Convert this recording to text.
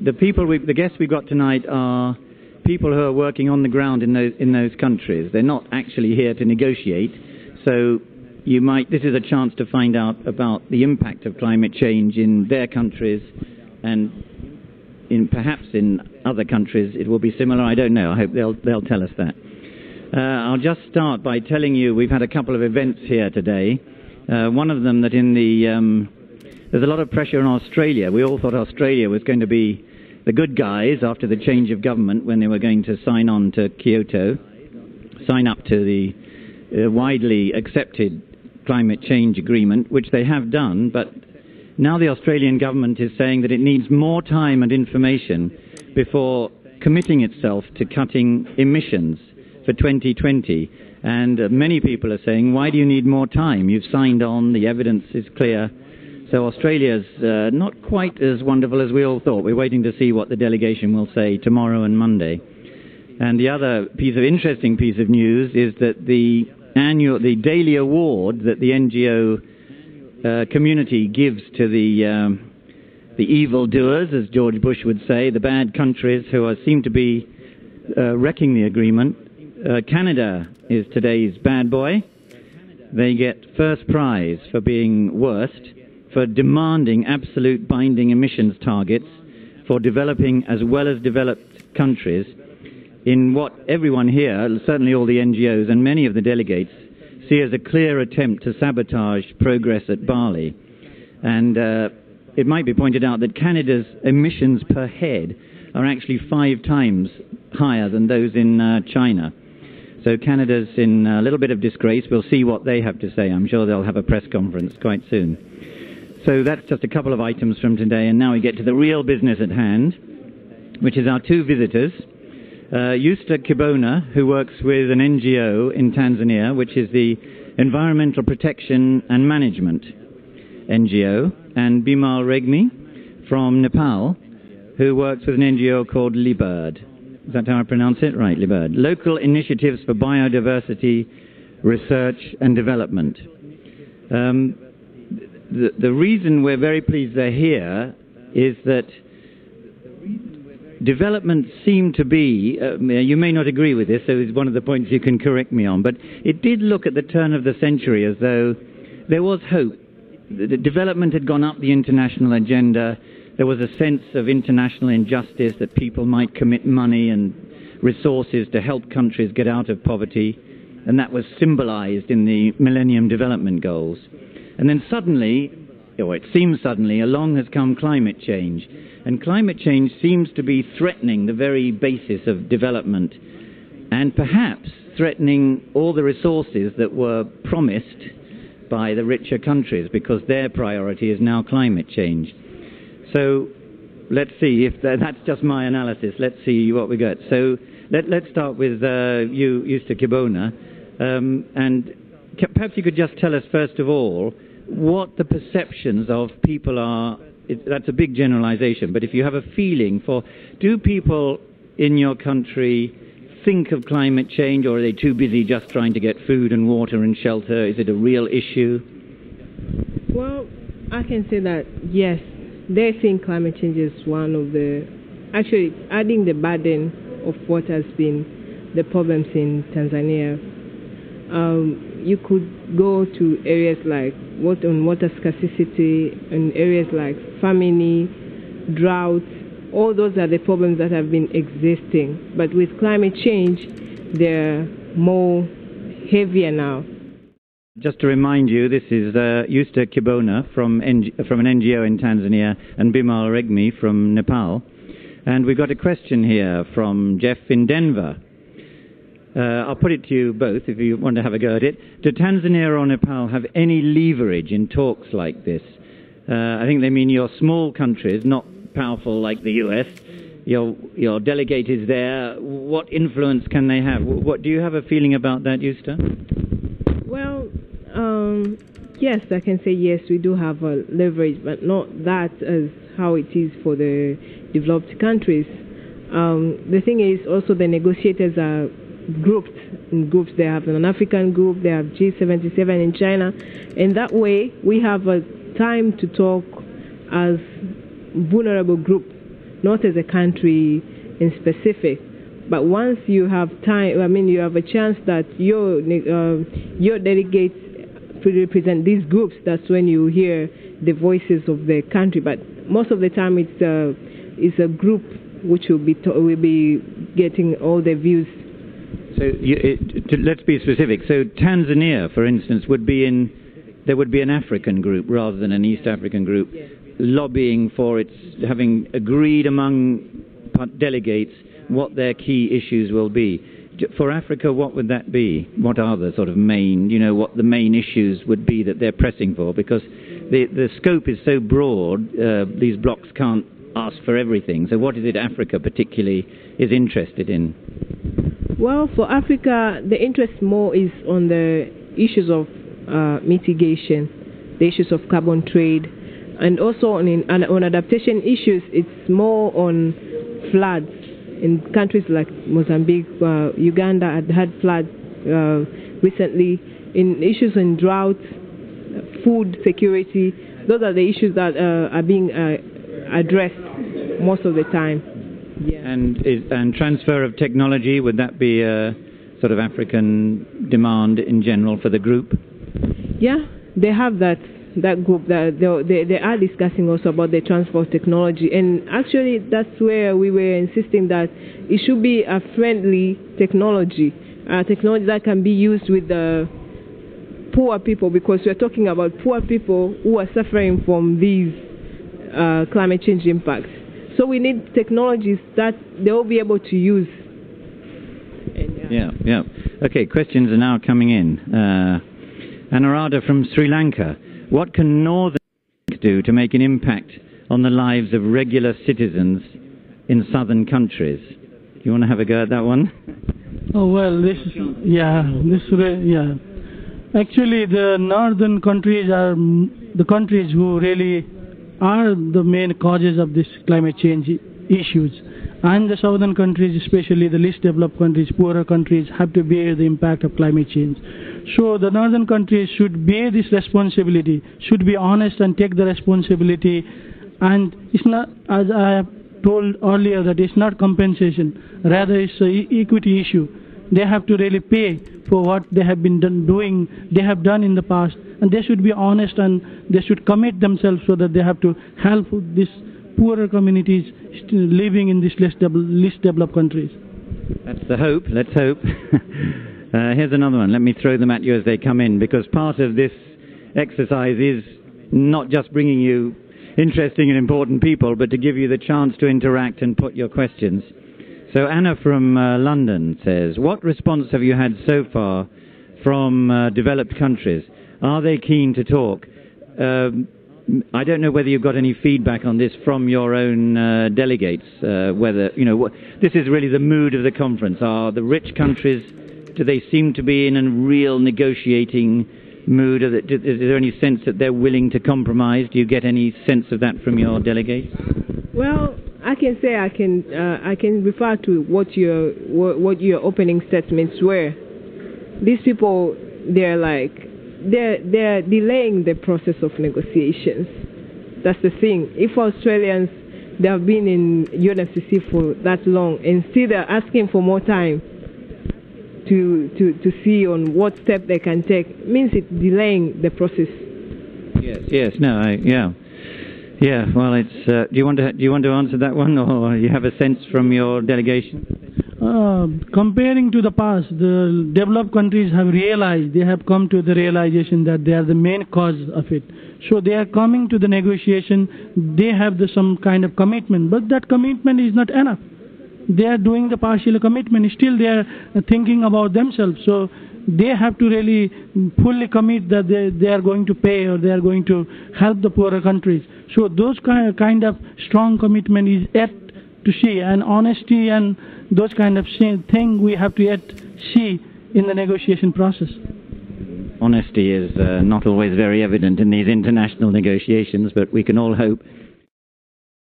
the guests we've got tonight are people who are working on the ground in those countries. They're not actually here to negotiate, so this is a chance to find out about the impact of climate change in their countries, and perhaps in other countries it will be similar. I don't know. I hope they'll tell us that. I'll just start by telling you we've had a couple of events here today. One of them that there's a lot of pressure in Australia. We all thought Australia was going to be the good guys after the change of government when they were going to sign on to Kyoto, sign up to the widely accepted climate change agreement, which they have done, but now the Australian government is saying that it needs more time and information before committing itself to cutting emissions for 2020. And many people are saying, why do you need more time? You've signed on, the evidence is clear. So Australia's not quite as wonderful as we all thought. We're waiting to see what the delegation will say tomorrow and Monday. And the other interesting piece of news is that the daily award that the NGO community gives to the evildoers, as George Bush would say, the bad countries who seem to be wrecking the agreement. Canada is today's bad boy. They get first prize for being worst, for demanding absolute binding emissions targets for developing as well as developed countries, in what everyone here, certainly all the NGOs and many of the delegates, see as a clear attempt to sabotage progress at Bali. And it might be pointed out that Canada's emissions per head are actually 5 times higher than those in China. So Canada's in a little bit of disgrace. We'll see what they have to say. I'm sure they'll have a press conference quite soon. So that's just a couple of items from today, and now we get to the real business at hand, which is our 2 visitors. Euster Kibuna, who works with an NGO in Tanzania, which is the Environmental Protection and Management NGO, and Bimal Regmi from Nepal, who works with an NGO called LIBIRD. Is that how I pronounce it? Right, LIBIRD. Local Initiatives for Biodiversity, Research and Development. The reason we're very pleased they're here is that developments seem to be, you may not agree with this, so it's one of the points you can correct me on, but it did look at the turn of the century as though there was hope. The development had gone up the international agenda. There was a sense of international injustice that people might commit money and resources to help countries get out of poverty, and that was symbolized in the Millennium Development Goals. And then suddenly, or it seems suddenly, along has come climate change. And climate change seems to be threatening the very basis of development, and perhaps threatening all the resources that were promised by the richer countries, because their priority is now climate change. So let's see, if that's just my analysis, let's see what we get. So let's start with you, Euster Kibuna, and perhaps you could just tell us first of all what the perceptions of people are. That's a big generalization, but if you have a feeling for, do people in your country think of climate change, or are they too busy just trying to get food and water and shelter? Is it a real issue? Well, I can say that yes, they think climate change is one of the, actually adding the burden of what has been the problems in Tanzania. You could go to areas like water scarcity, and areas like famine, drought. All those are the problems that have been existing. But with climate change, they're more heavier now. Just to remind you, this is Euster Kibuna from an NGO in Tanzania, and Bimal Regmi from Nepal. And we've got a question here from Jeff in Denver. I'll put it to you both if you want to have a go at it. Do Tanzania or Nepal have any leverage in talks like this? I think they mean your small countries, not powerful like the US. Your delegate is there. What influence can they have? What do you have a feeling about that, Euster? Well, yes, I can say yes, we do have a leverage, but not that as how it is for the developed countries. The thing is also the negotiators are grouped in groups. They have an African group, they have G77 in China, and that way we have a time to talk as vulnerable group not as a country in specific. But once you have time, you have a chance that your delegates represent these groups, that's when you hear the voices of the country. But most of the time it's a group which will be getting all the views. So let's be specific. So Tanzania, for instance, there would be an African group rather than an East African group, yes, lobbying for its, having agreed among delegates what their key issues will be. For Africa, what would that be? What are the sort of main, what the main issues would be that they're pressing for? Because the scope is so broad, these blocks can't ask for everything. So what is it Africa particularly is interested in? Well, for Africa, the interest more is on the issues of mitigation, the issues of carbon trade, and also on adaptation issues. It's more on floods. In countries like Mozambique, Uganda had floods recently. In issues in drought, food security, those are the issues that are being addressed most of the time. Yeah. And transfer of technology, would that be a sort of African demand in general for the group? Yeah, they have that group. They are discussing also about the transfer of technology, and actually that's where we were insisting that it should be a friendly technology, technology that can be used with the poor people, because we're talking about poor people who are suffering from these climate change impacts. So we need technologies that they will be able to use. And, yeah. Okay, questions are now coming in. Anurada from Sri Lanka. What can Northern do to make an impact on the lives of regular citizens in southern countries? Do you want to have a go at that one? Oh, well, Actually, the northern countries are the countries who really are the main causes of this climate change issues. And the southern countries, especially the least developed countries, poorer countries, have to bear the impact of climate change. So the northern countries should bear this responsibility, should be honest and take the responsibility. And it's not, as I have told earlier, that it's not compensation, rather it's an equity issue. They have to really pay for what they have been they have done in the past, and they should be honest and they should commit themselves so that they have to help these poorer communities living in these least developed countries. That's the hope. Let's hope. Here's another one. Let me throw them at you as they come in, because part of this exercise is not just bringing you interesting and important people, but to give you the chance to interact and put your questions. So Anna from London says, what response have you had so far from developed countries? Are they keen to talk? I don't know whether you've got any feedback on this from your own delegates, whether, this is really the mood of the conference. Are the rich countries, do they seem to be in a real negotiating mood? Is there any sense that they're willing to compromise? Do you get any sense of that from your delegates? Well, I can say I can refer to what your opening statements were. These people, they're delaying the process of negotiations. That's the thing. If Australians, they have been in UNFCCC for that long, and still they're asking for more time to see on what step they can take, means it's delaying the process. Yeah, well, it's. Do you want to answer that one, or you have a sense from your delegation? Comparing to the past, the developed countries have realized, they have come to the realization that they are the main cause of it. So they are coming to the negotiation. They have some kind of commitment, but that commitment is not enough. They are doing the partial commitment. Still, they are thinking about themselves. So they have to really fully commit that they are going to pay, or they are going to help the poorer countries. So those kind of strong commitment is yet to see, and honesty and those kind of thing we have to yet see in the negotiation process. Honesty is not always very evident in these international negotiations, but we can all hope